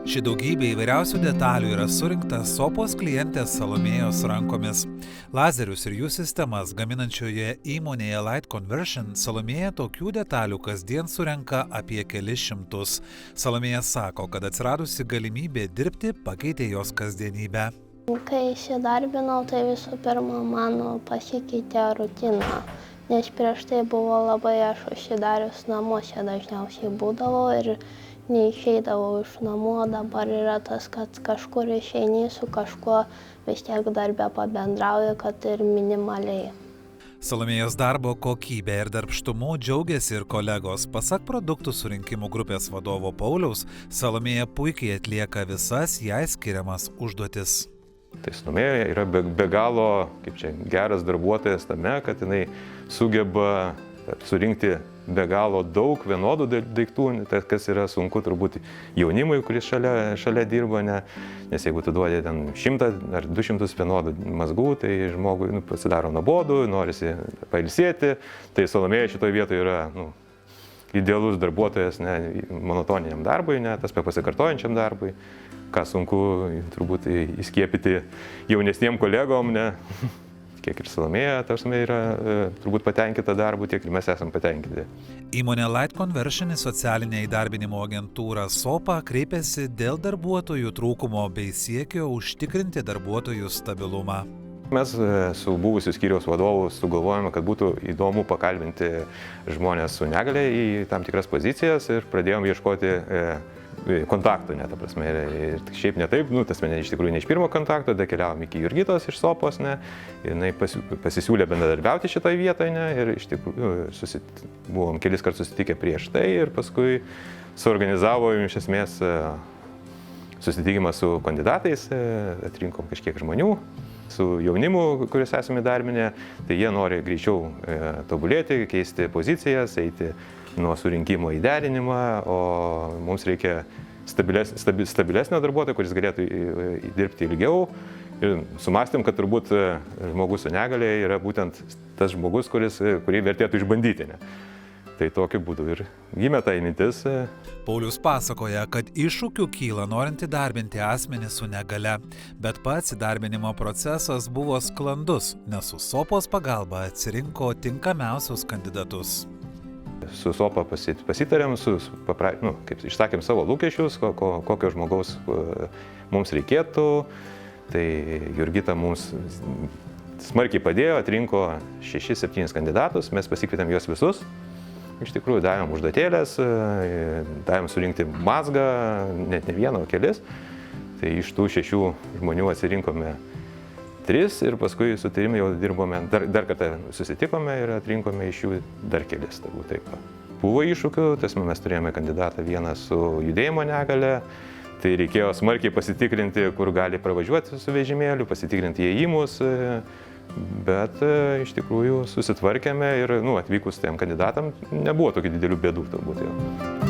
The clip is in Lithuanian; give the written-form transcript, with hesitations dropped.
Ši daugybė įvairiausių detalių yra surinkta Sopos klientės Salomėjos rankomis. Lazerius ir jų sistemas gaminančioje įmonėje Light Conversion Salomėja tokių detalių kasdien surenka apie kelis šimtus. Salomėja sako, kad atsiradusi galimybė dirbti pakeitė jos kasdienybę. Kai įsidarbinau, tai visų pirma mano pasikeitė rutina, nes prieš tai buvo labai aš užsidarius namuose dažniausiai būdavau ir neišeidavau iš namų, o dabar yra tas, kad kažkur išeini su kažkuo vis tiek darbe pabendrauji, kad ir minimaliai. Salomėjos darbo kokybė ir darbštumu džiaugiasi ir kolegos. Pasak produktų surinkimo grupės vadovo Pauliaus, Salomėja puikiai atlieka visas jai skiriamas užduotis. Tai Salomėja yra be galo geras darbuotojas tame, kad jinai sugeba surinkti be galo daug vienodų daiktų, kas yra sunku turbūt jaunimui, kuris šalia dirba, nes jeigu tu duodi ten 100 ar 200 vienodų mazgų, tai žmogui pasidaro nuobodu, norisi pailsėti, tai Salomėja šitoje vietoje yra idealus darbuotojas monotoniniam darbui, tas pasikartojančiam darbui, ką sunku turbūt įskiepyti jaunesniem kolegom, Kiek ir Salomėja yra turbūt patenkinta darbu, tiek ir mes esam patenkinti. Įmonė Light Conversion į socialinę įdarbinimo agentūrą SOPA kreipėsi dėl darbuotojų trūkumo bei siekio užtikrinti darbuotojų stabilumą. Mes su buvusiu skyriaus vadovu sugalvojame, kad būtų įdomu pakalbinti žmonės su negalia į tam tikras pozicijas ir pradėjom ieškoti kontaktų, ta prasme, ir šiaip ne taip, iš tikrųjų ne iš pirmo kontakto, keliavom iki Jurgitos iš Sopos, jinai pasisiūlė bendradarbiauti šitoje vietoje, ir iš tikrųjų buvom kelis kartus susitikę prieš tai ir paskui suorganizavom iš esmės susitikimą su kandidatais, atrinkom kažkiek žmonių, su jaunimu, kuris esame įdarbinę, tai jie nori greičiau tobulėti, keisti pozicijas, eiti nuo surinkimo į derinimą, o mums reikia stabilesnio darbuotojo, kuris galėtų dirbti ilgiau. Ir sumastėm, kad turbūt žmogus su negalia yra būtent tas žmogus, kurį vertėtų išbandyti. Tai tokiu būdu ir gimė ta mintis. Paulius pasakoja, kad iššūkių kyla norint įdarbinti asmenį su negalia, bet pats įdarbinimo procesas buvo sklandus, nes su Sopos pagalba atsirinko tinkamiausius kandidatus. Su Sopa pasitarėm, išsakėm savo lūkesčius, kokio žmogaus mums reikėtų. Tai Jurgita mums smarkiai padėjo, atrinko 6-7 kandidatus, mes pasikvietėm juos visus. Iš tikrųjų, davėm užduotėlės, davėm surinkti mazgą, net ne vieną, o kelis. Tai iš tų 6 žmonių atsirinkome 3 ir paskui su 3 jau dirbome, dar kartą susitikome ir atrinkome iš jų dar kelis. Buvo iššūkių, mes turėjome kandidatą vieną su judėjimo negalia, tai reikėjo smarkiai pasitikrinti, kur gali pravažiuoti su vežimėliu, pasitikrinti įėjimus, bet iš tikrųjų susitvarkėme ir atvykus tiem kandidatam nebuvo tokių didelių bėdų turbūt jau.